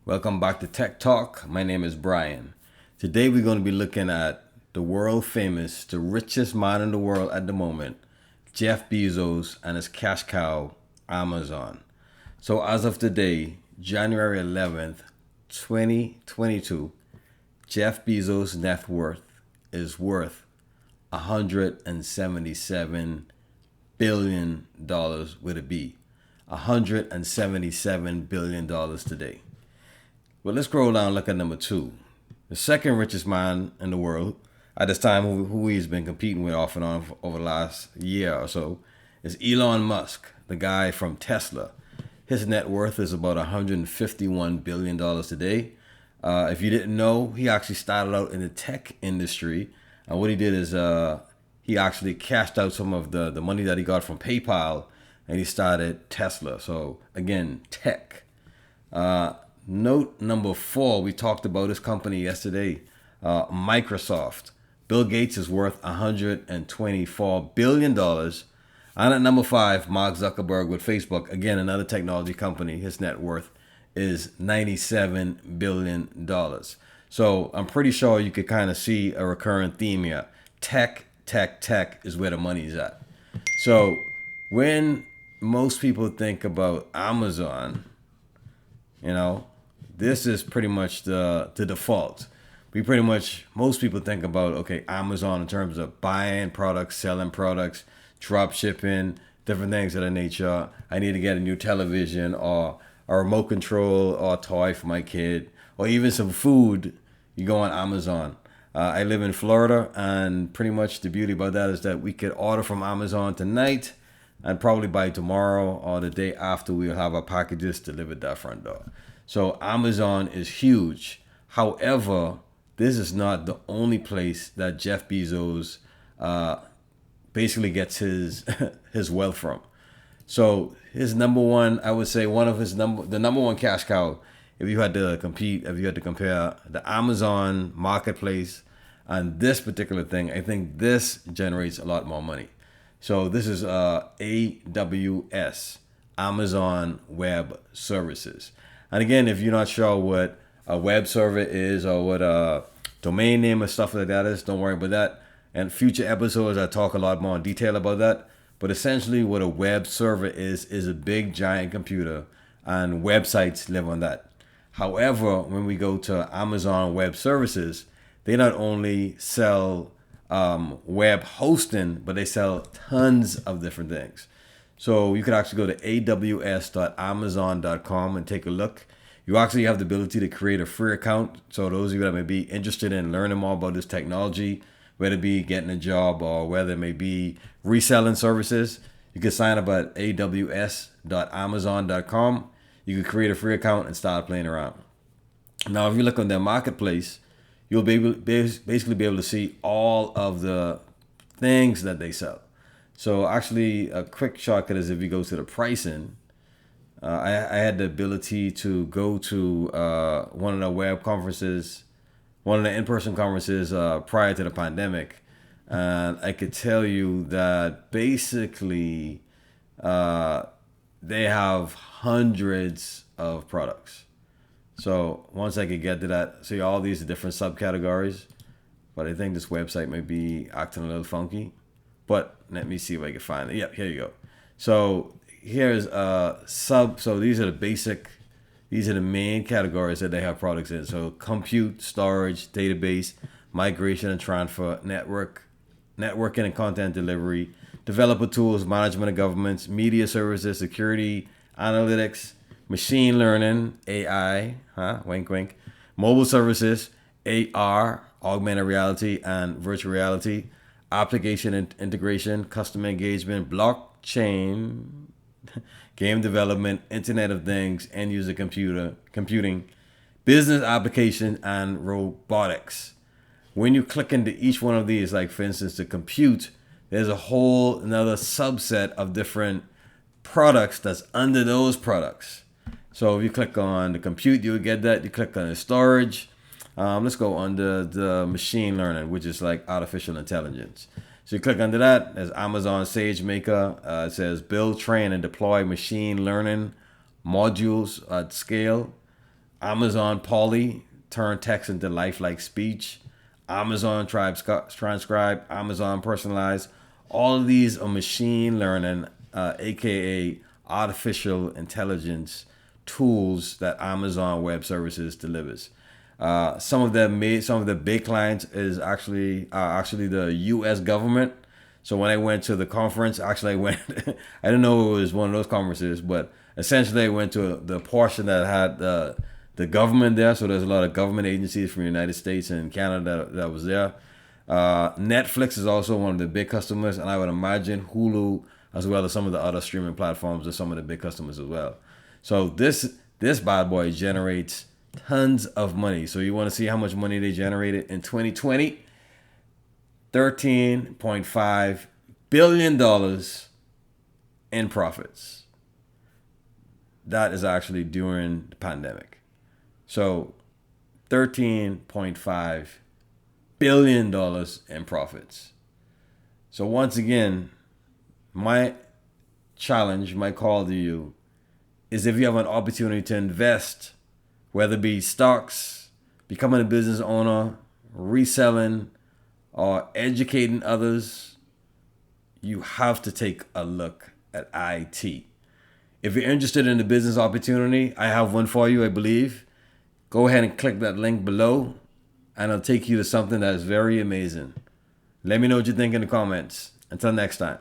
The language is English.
Welcome back to Tech Talk. My name is Brian. Today we're going to be looking at the world famous, the richest man in the world at the moment, Jeff Bezos and his cash cow, Amazon. So as of today, January 11th, 2022, Jeff Bezos' net worth is worth $177 billion with a B. $177 billion today. Well, let's scroll down and look at number two. The second richest man in the world at this time, who he's been competing with off and on over the last year or so, is Elon Musk, the guy from Tesla. His net worth is about $151 billion today. If you didn't know, he actually started out in the tech industry. And what he did is he actually cashed out some of the money that he got from PayPal and he started Tesla. So again, tech. Note number 4, we talked about this company yesterday, Microsoft. Bill Gates is worth $124 billion. And at number 5, Mark Zuckerberg with Facebook, again, another technology company, his net worth is $97 billion. So I'm pretty sure you could kind of see a recurrent theme here. Tech is where the money's at. So when most people think about Amazon, this is pretty much the default. Most people think about, okay, Amazon in terms of buying products, selling products, drop shipping, different things of that nature. I need to get a new television or a remote control or a toy for my kid or even some food. You go on Amazon. I live in Florida, and pretty much the beauty about that is that we could order from Amazon tonight, and probably by tomorrow or the day after, we'll have our packages delivered to our front door. So Amazon is huge. However, this is not the only place that Jeff Bezos basically gets his his wealth from. So his number one, I would say the number one cash cow, if you had to compare the Amazon marketplace and this particular thing, I think this generates a lot more money. So this is AWS, Amazon Web Services. And again, if you're not sure what a web server is or what a domain name or stuff like that is, don't worry about that. And future episodes, I talk a lot more in detail about that. But essentially what a web server is a big giant computer, and websites live on that. However, when we go to Amazon Web Services, they not only sell web hosting, but they sell tons of different things. So you could actually go to aws.amazon.com and take a look. You actually have the ability to create a free account. So those of you that may be interested in learning more about this technology, whether it be getting a job or whether it may be reselling services, you can sign up at aws.amazon.com. You can create a free account and start playing around. Now, if you look on their marketplace, you'll basically be able to see all of the things that they sell. So actually, a quick shortcut is if you go to the pricing. I had the ability to go to one of the web conferences, one of the in-person conferences prior to the pandemic. And I could tell you that basically they have hundreds of products. So once I could get to that, see all these different subcategories, but I think this website may be acting a little funky. But let me see if I can find it. Yep, here you go. So here's so these are the main categories that they have products in. So compute, storage, database, migration and transfer, networking and content delivery, developer tools, management of governments, media services, security, analytics, machine learning, AI, wink wink, mobile services, AR, augmented reality and virtual reality, application integration, customer engagement, blockchain, game development, Internet of Things, end user computing, business application, and robotics. When you click into each one of these, like for instance, the compute, there's a whole another subset of different products that's under those products. So if you click on the compute, you'll get that. You click on the storage. Let's go under the machine learning, which is like artificial intelligence. So you click under that. There's Amazon SageMaker. It says build, train, and deploy machine learning modules at scale. Amazon Polly turn text into lifelike speech. Amazon transcribe. Amazon personalize. All of these are machine learning, aka artificial intelligence tools that Amazon Web Services delivers. Some of the big clients is actually the U.S. government. So when I went to the conference, actually I went. I didn't know it was one of those conferences, but essentially I went to the portion that had the government there. So there's a lot of government agencies from the United States and Canada that was there. Netflix is also one of the big customers, and I would imagine Hulu as well as some of the other streaming platforms are some of the big customers as well. So this bad boy generates tons of money. So you want to see how much money they generated in 2020? $13.5 billion in profits. That is actually during the pandemic. So $13.5 billion in profits. So once again, my challenge, my call to you is if you have an opportunity to invest, whether it be stocks, becoming a business owner, reselling, or educating others, you have to take a look at IT. If you're interested in the business opportunity, I have one for you, I believe. Go ahead and click that link below, and it'll take you to something that is very amazing. Let me know what you think in the comments. Until next time.